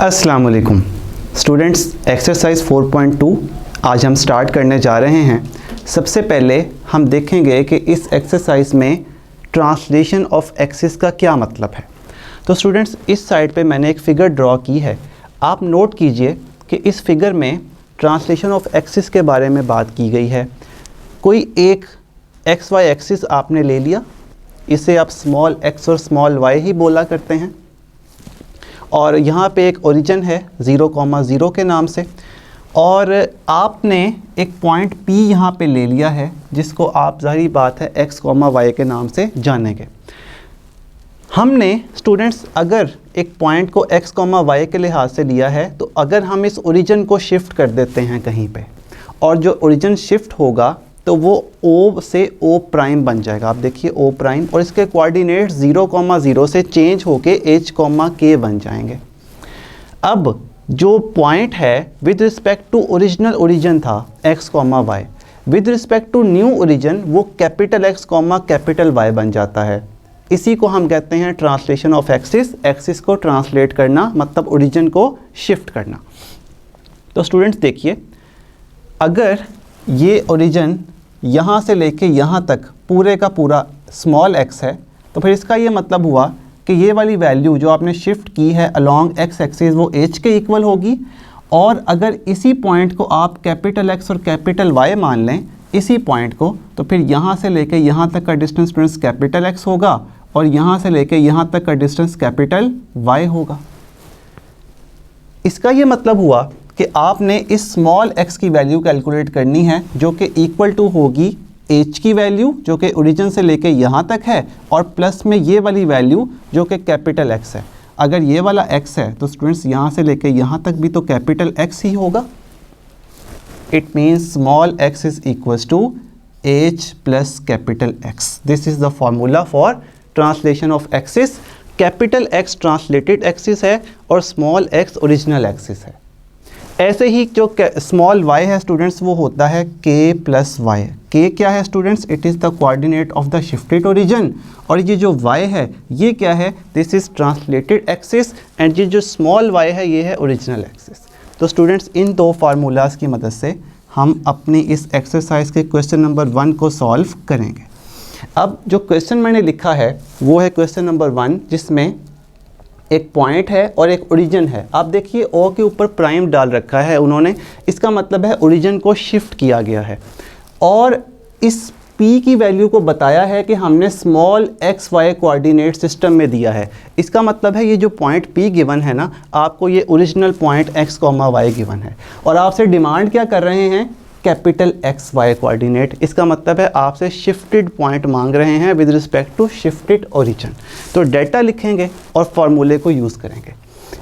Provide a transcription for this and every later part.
अस्सलाम वालेकुम students, exercise 4.2 आज हम स्टार्ट करने जा रहे हैं। सबसे पहले हम देखेंगे कि इस एक्सरसाइज में ट्रांसलेशन ऑफ एक्सिस का क्या मतलब है। तो स्टूडेंट्स, इस साइड पे मैंने एक फ़िगर ड्रॉ की है। आप नोट कीजिए कि इस फिगर में ट्रांसलेशन ऑफ एक्सिस के बारे में बात की गई है। कोई एक एक्स वाई एक्सिस आपने ले लिया, इसे आप स्मॉल एक्स और स्मॉल वाई ही बोला करते हैं, और यहाँ पे एक ओरिजिन है 0,0 के नाम से, और आपने एक पॉइंट P यहाँ पे ले लिया है जिसको आप ज़ाहिर बात है x, y के नाम से जानेंगे। हमने स्टूडेंट्स अगर एक पॉइंट को x, y के लिहाज से लिया है, तो अगर हम इस ओरिजिन को शिफ्ट कर देते हैं कहीं पे, और जो ओरिजिन शिफ्ट होगा तो वो O से O प्राइम बन जाएगा। आप देखिए O प्राइम, और इसके कोऑर्डिनेट्स 0,0 से चेंज होके H, K बन जाएंगे। अब जो पॉइंट है with respect to original origin था x, y, with respect to new origin वो कैपिटल X, कैपिटल Y बन जाता है। इसी को हम कहते हैं ट्रांसलेशन ऑफ एक्सिस। एक्सिस को ट्रांसलेट करना मतलब ओरिजिन को शिफ्ट करना। तो स्टूडेंट्स देखिए, अगर ये ओरिजिन यहाँ से लेके यहाँ तक पूरे का पूरा स्मॉल x है, तो फिर इसका ये मतलब हुआ कि ये वाली वैल्यू जो आपने शिफ्ट की है अलॉन्ग x एक्सिस वो h के इक्वल होगी। और अगर इसी पॉइंट को आप कैपिटल X और कैपिटल Y मान लें, इसी पॉइंट को, तो फिर यहाँ से लेके यहाँ तक का डिस्टेंस स्टूडेंट्स कैपिटल X होगा, और यहाँ से लेके यहाँ तक का डिस्टेंस कैपिटल Y होगा। इसका ये मतलब हुआ कि आपने इस स्मॉल x की वैल्यू कैलकुलेट करनी है जो कि इक्वल टू होगी h की वैल्यू जो कि ओरिजिन से लेके यहाँ तक है, और प्लस में ये वाली वैल्यू जो कि कैपिटल X है। अगर ये वाला x है तो स्टूडेंट्स यहाँ से लेके यहाँ तक भी तो कैपिटल X ही होगा। It means small x is equals to h plus capital X। This is the formula for translation of axis. Capital X translated axis है और स्मॉल x ओरिजिनल एक्सिस है। ऐसे ही जो स्मॉल y है students वो होता है k प्लस वाई। k क्या है students? It is the coordinate of the shifted origin. और ये जो y है ये क्या है? This is translated axis, and ये जो स्मॉल y है ये है ओरिजिनल एक्सिस। तो स्टूडेंट्स, इन दो फार्मूलाज की मदद से हम अपनी इस एक्सरसाइज के क्वेश्चन नंबर 1 को सॉल्व करेंगे। अब जो क्वेश्चन मैंने लिखा है वो है क्वेश्चन नंबर 1, जिसमें एक पॉइंट है और एक ओरिजिन है। आप देखिए O के ऊपर प्राइम डाल रखा है उन्होंने, इसका मतलब है ओरिजिन को शिफ्ट किया गया है। और इस P की वैल्यू को बताया है कि हमने small x, y coordinate system में दिया है। इसका मतलब है ये जो पॉइंट P गिवन है ना, आपको ये original point x, y given है, और आपसे डिमांड क्या कर रहे हैं? Capital X, Y coordinate. इसका मतलब है आपसे शिफ्टेड पॉइंट मांग रहे हैं with respect to shifted origin. तो डेटा लिखेंगे और फॉर्मूले को यूज़ करेंगे।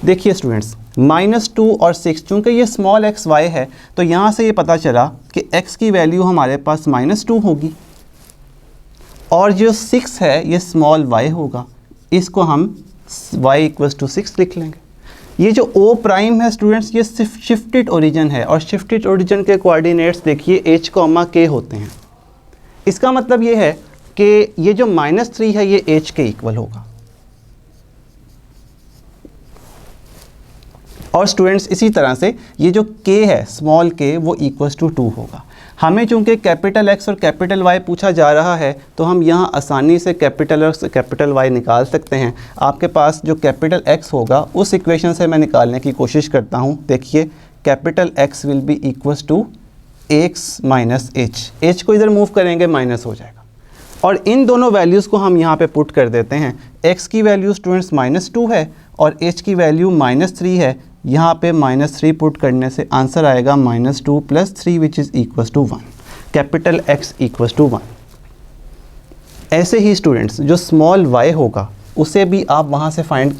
देखिए स्टूडेंट्स, -2 और 6, चूँकि ये स्मॉल x, y है, तो यहाँ से ये पता चला कि x की वैल्यू हमारे पास -2 होगी, और जो 6 है ये स्मॉल y होगा। इसको हम y = 6 लिख लेंगे। ये जो O प्राइम है स्टूडेंट्स, ये शिफ्टेड ओरिजिन है, और शिफ्टेड ओरिजिन के कोऑर्डिनेट्स देखिए H, K होते हैं। इसका मतलब ये है कि ये जो -3 है ये H के इक्वल होगा। और स्टूडेंट्स इसी तरह से ये जो K है स्मॉल k वो = 2 होगा। हमें चूंकि कैपिटल X और कैपिटल Y पूछा जा रहा है, तो हम यहाँ आसानी से कैपिटल X और कैपिटल Y निकाल सकते हैं। आपके पास जो कैपिटल X होगा उस इक्वेशन से मैं निकालने की कोशिश करता हूँ। देखिए, capital X will be equals to x minus h। h को इधर मूव करेंगे माइनस हो जाएगा, और इन दोनों वैल्यूज़ को हम यहाँ पे पुट कर देते हैं। x की वैल्यू स्टूडेंट्स -2 है और h की वैल्यू -3 है। यहाँ पे -3 पुट करने से आंसर आएगा -2 + 3 which is equals to 1। Capital X equals to 1। ऐसे ही स्टूडेंट्स जो स्मॉल y होगा उसे भी आप वहाँ से फाइंड,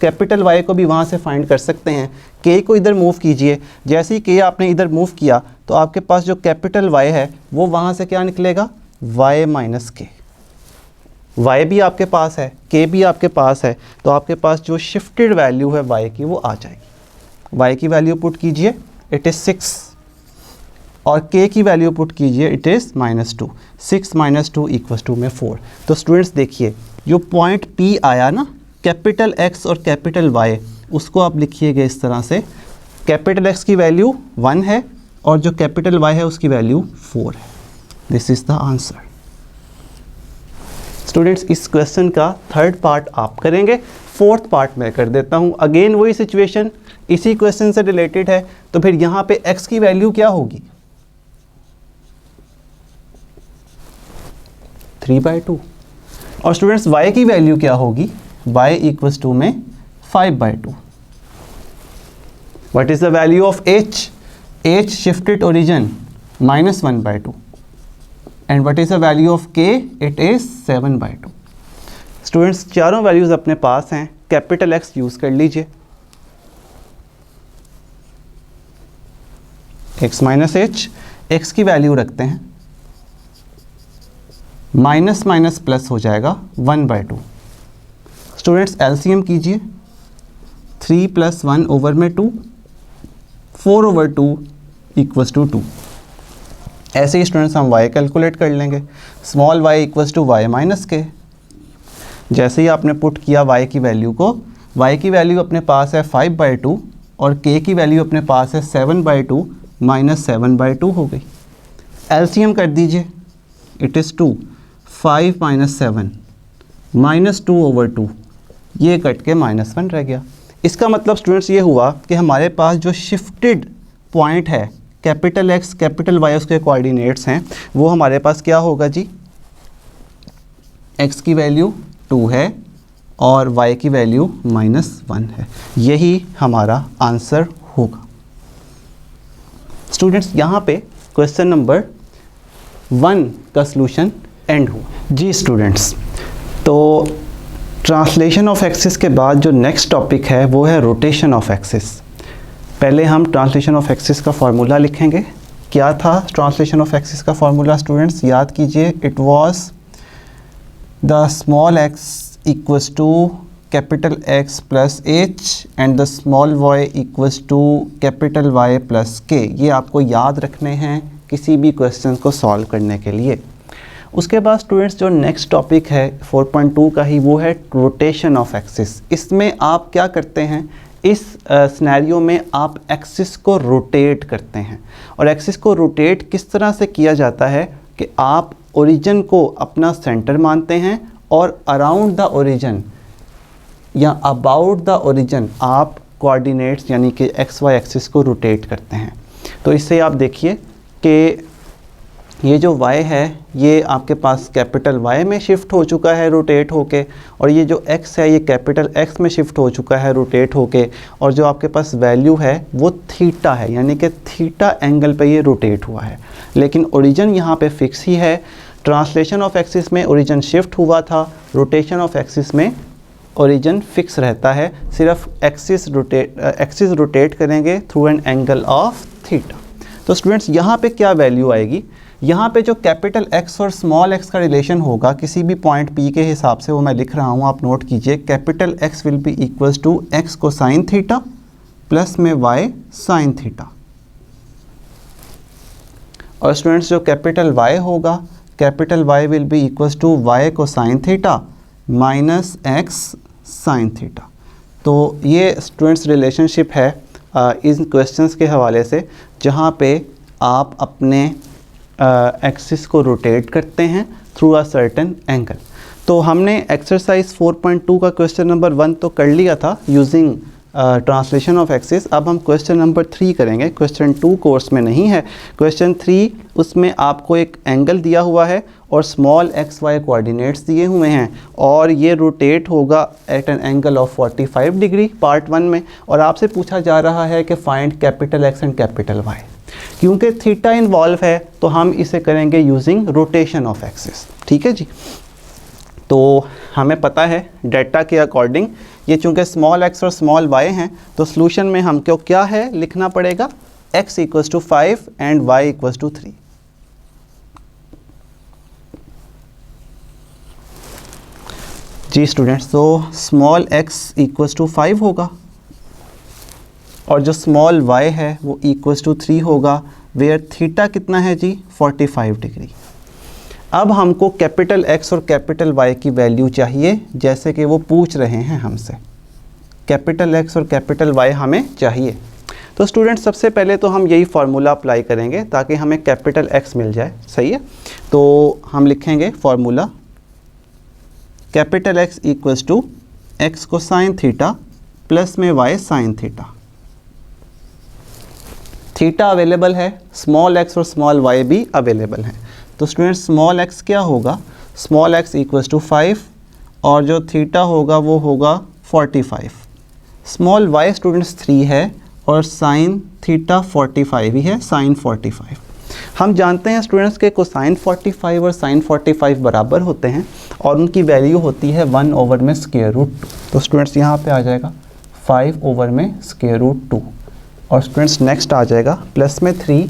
कैपिटल Y को भी वहाँ से फाइंड कर सकते हैं। k को इधर मूव कीजिए, जैसे ही k आपने इधर मूव किया तो आपके पास जो कैपिटल Y है वो वहाँ से क्या निकलेगा? y - k। y भी आपके पास है, k भी आपके पास है, तो आपके पास जो शिफ्टेड वैल्यू है y की वो आ जाएगी। y की वैल्यू पुट कीजिए, इट इज़ 6, और k की वैल्यू पुट कीजिए, इट इज़ -2। 6 - 2 = में 4। तो स्टूडेंट्स देखिए, जो पॉइंट P आया ना, कैपिटल X और कैपिटल Y, उसको आप लिखिएगा इस तरह से, कैपिटल X की वैल्यू 1 है और जो कैपिटल Y है उसकी वैल्यू 4 है। This is the answer. Students, इस क्वेश्चन का थर्ड पार्ट आप करेंगे, फोर्थ पार्ट मैं कर देता हूँ। अगेन वही सिचुएशन, इसी क्वेश्चन से रिलेटेड है, तो फिर यहाँ पे x की वैल्यू क्या होगी? 3/2। और स्टूडेंट्स y की वैल्यू क्या होगी? y इक्वल्स टू में 5/2। What is the value of h? h shifted origin -1/2 and what is the value of k? It is 7/2। Students, चारों वैल्यूज अपने पास हैं, कैपिटल X यूज कर लीजिए। x माइनस h, x की value रखते हैं, minus minus plus हो जाएगा 1/2। स्टूडेंट्स एलसीएम कीजिए, 3 + 1 ओवर में 2, 4/2 इक्वल्स टू 2। ऐसे ही स्टूडेंट्स हम y कैलकुलेट कर लेंगे, small y equals to y minus k. जैसे ही आपने पुट किया y की वैल्यू को, y की वैल्यू अपने पास है 5/2 और k की वैल्यू अपने पास है 7/2 माइनस 7/2 हो गई। एलसीएम कर दीजिए, इट इज़ 2, 5 - 7 -2/2, ये कट के -1 रह गया। इसका मतलब स्टूडेंट्स ये हुआ कि हमारे पास जो शिफ्टेड पॉइंट है, कैपिटल X कैपिटल Y उसके कोऑर्डिनेट्स हैं, वो हमारे पास क्या होगा जी? x की वैल्यू 2 है और y की वैल्यू -1 है। यही हमारा आंसर होगा। स्टूडेंट्स, यहाँ पे क्वेश्चन नंबर 1 का सॉल्यूशन एंड हुआ जी। स्टूडेंट्स, तो ट्रांसलेशन ऑफ एक्सिस के बाद जो नेक्स्ट टॉपिक है वो है रोटेशन ऑफ एक्सिस। पहले हम ट्रांसलेशन ऑफ एक्सिस का फार्मूला लिखेंगे। क्या था ट्रांसलेशन ऑफ एक्सिस का फार्मूला? स्टूडेंट्स याद कीजिए, it was the small x equals to capital X plus h and the small y equals to capital Y plus k। ये आपको याद रखने हैं किसी भी क्वेश्चन को सॉल्व करने के लिए। उसके बाद स्टूडेंट्स जो नेक्स्ट टॉपिक है 4.2 का ही, वो है रोटेशन ऑफ एक्सिस। इसमें आप क्या करते हैं, इस सिनेरियो में आप एक्सिस को रोटेट करते हैं। और एक्सिस को रोटेट किस तरह से किया जाता है कि आप ओरिजिन को अपना सेंटर मानते हैं और अराउंड द ओरिजिन या अबाउट द ओरिजिन आप कोऑर्डिनेट्स यानी कि एक्स वाई एक्सिस को रोटेट करते हैं। तो इससे आप देखिए कि ये जो y है ये आपके पास कैपिटल Y में शिफ्ट हो चुका है रोटेट होके, और ये जो x है ये कैपिटल X में शिफ्ट हो चुका है रोटेट होके, और जो आपके पास वैल्यू है वो थीटा है, यानी कि थीटा एंगल पे ये रोटेट हुआ है। लेकिन ओरिजिन यहाँ पे फिक्स ही है। ट्रांसलेशन ऑफ एक्सिस में ओरिजिन शिफ्ट हुआ था, रोटेशन ऑफ एक्सिस में ओरिजिन फिक्स रहता है। सिर्फ एक्सिस रोटेट करेंगे through an angle of theta. तो स्टूडेंट्स यहाँ पे क्या वैल्यू आएगी? यहाँ पे जो कैपिटल X और स्मॉल x का रिलेशन होगा किसी भी पॉइंट P के हिसाब से, वो मैं लिख रहा हूँ, आप नोट कीजिए। Capital X will be equals to x cos sine theta plus में y साइन थीटा। और स्टूडेंट्स जो कैपिटल Y होगा, capital Y will be equals to y को sine theta minus x sine theta. तो ये students relationship है इन questions के हवाले से, जहाँ पे आप अपने एक्सिस को रोटेट करते हैं थ्रू अ सर्टेन एंगल। तो हमने एक्सरसाइज 4.2 का क्वेश्चन नंबर 1 तो कर लिया था यूजिंग ट्रांसलेशन ऑफ एक्सिस। अब हम क्वेश्चन नंबर 3 करेंगे। क्वेश्चन 2 कोर्स में नहीं है, क्वेश्चन 3 उसमें आपको एक एंगल दिया हुआ है और स्मॉल एक्स वाई कोऑर्डिनेट्स दिए हुए हैं, और ये रोटेट होगा at an angle of 45 degree part 1 में। और आपसे पूछा जा रहा है कि find capital X and capital Y. क्योंकि थीटा इन्वॉल्व है तो हम इसे करेंगे यूजिंग रोटेशन ऑफ एक्सिस। ठीक है जी। तो हमें पता है डेटा के अकॉर्डिंग ये चूँकि स्मॉल x और स्मॉल y हैं, तो सॉल्यूशन में हमको क्या है लिखना पड़ेगा, x equals to 5 and y equals to 3। जी स्टूडेंट्स, तो स्मॉल x इक्वल्स टू 5 होगा और जो स्मॉल y है वो इक्वल्स टू 3 होगा, वेयर थीटा कितना है जी, 45 डिग्री। अब हमको कैपिटल X और कैपिटल Y की वैल्यू चाहिए, जैसे कि वो पूछ रहे हैं हमसे। कैपिटल एक्स और कैपिटल वाई हमें चाहिए। तो स्टूडेंट्स सबसे पहले तो हम यही फार्मूला अप्लाई करेंगे ताकि हमें कैपिटल एक्स मिल जाए, सही है। तो हम लिखेंगे formula capital X equals to X को साइन थीटा प्लस में Y sine theta. Theta available है, स्मॉल एक्स और स्मॉल वाई भी अवेलेबल हैं। तो स्टूडेंट्स स्मॉल एक्स क्या होगा, स्मॉल एक्स इक्वल्स टू 5 और जो थीटा होगा वो होगा 45। स्मॉल वाई स्टूडेंट्स 3 है और साइन थीटा 45 ही है, साइन 45। हम जानते हैं स्टूडेंट्स के कोसाइन 45 और साइन 45 बराबर होते हैं और उनकी वैल्यू होती है 1 ओवर में स्क्वायर रूट 2। तो स्टूडेंट्स यहाँ पे आ जाएगा 5 ओवर में स्क्वायर रूट 2 और स्टूडेंट्स नेक्स्ट आ जाएगा प्लस में 3,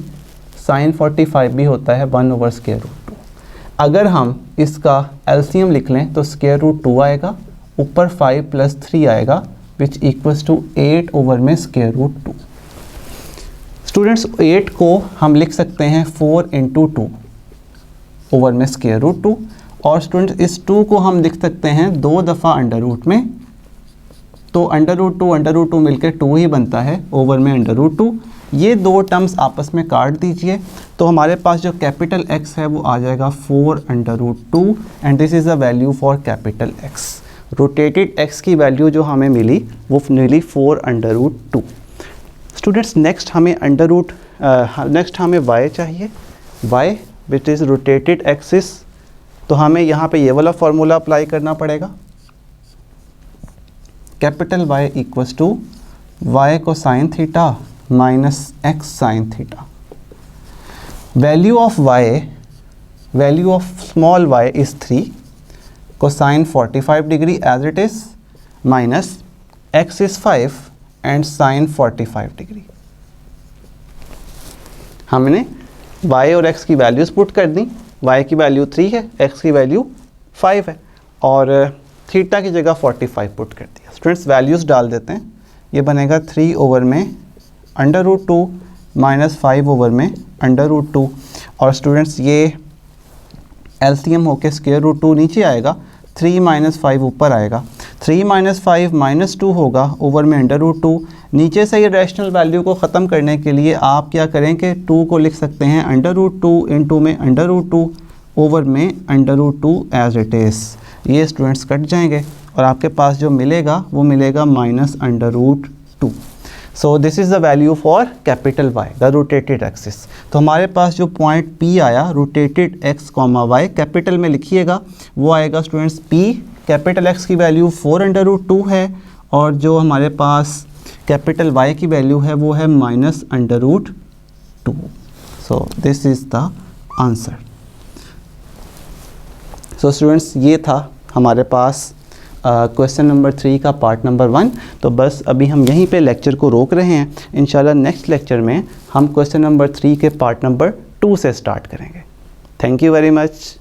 साइन 45 भी होता है 1 ओवर स्क्वायर रूट 2। अगर हम इसका एलसीएम लिख लें तो स्क्वायर रूट 2 आएगा, ऊपर 5 प्लस 3 आएगा विच इक्वल्स टू 8 ओवर में स्क्वायर रूट 2। स्टूडेंट्स 8 को हम लिख सकते हैं 4 इंटू 2 ओवर में स्क्वायर रूट 2 और स्टूडेंट्स इस 2 को हम लिख सकते हैं 2 दफ़ा अंडर रूट में। तो अंडर रूट 2 मिलकर 2 ही बनता है ओवर में अंडर रूट 2। ये दो टर्म्स आपस में काट दीजिए तो हमारे पास जो कैपिटल एक्स है वो आ जाएगा 4 under root 2 and this is the value for capital X. Rotated X की वैल्यू जो हमें मिली वो मिली 4 अंडर रूट 2। स्टूडेंट्स नेक्स्ट हमें y चाहिए, y which is rotated axis. तो हमें यहाँ पे ये वाला फार्मूला अप्लाई करना पड़ेगा, capital Y equals to y को sine theta minus x sine theta. Value of small y is 3 cosine 45 degree as it is minus x is 5 and sine 45 degree. हमने y और x की values put कर दी, y की value 3 है, x की value 5 है और थीटा की जगह 45 पुट कर दिया। स्टूडेंट्स वैल्यूज़ डाल देते हैं, ये बनेगा 3 ओवर में अंडर रूट 2 माइनस 5 ओवर में अंडर रूट 2 और स्टूडेंट्स ये एलसीएम होके स्क्वायर रूट 2 नीचे आएगा, 3 माइनस 5 ऊपर आएगा, 3 माइनस 5 माइनस 2 होगा ओवर में अंडर रूट 2। नीचे से ये रैशनल वैल्यू को ख़त्म करने के लिए आप क्या करें कि 2 को लिख सकते हैं अंडर रूट 2 इंटू में अंडर रूट 2 ओवर में under root 2 as it is. ये स्टूडेंट्स कट जाएंगे और आपके पास जो मिलेगा वो मिलेगा minus under root 2। So this is the value for capital Y, the rotated axis. तो हमारे पास जो पॉइंट P आया rotated x comma y capital में लिखिएगा, वो आएगा स्टूडेंट्स P। कैपिटल X की वैल्यू 4 अंडर रूट 2 है और जो हमारे पास कैपिटल Y की वैल्यू है वो है minus under root 2। So this is the answer. So students ये था हमारे पास क्वेश्चन नंबर 3 का पार्ट नंबर 1। तो बस अभी हम यहीं पे लेक्चर को रोक रहे हैं, इंशाल्लाह नेक्स्ट लेक्चर में हम क्वेश्चन नंबर 3 के पार्ट नंबर 2 से स्टार्ट करेंगे। Thank you very much.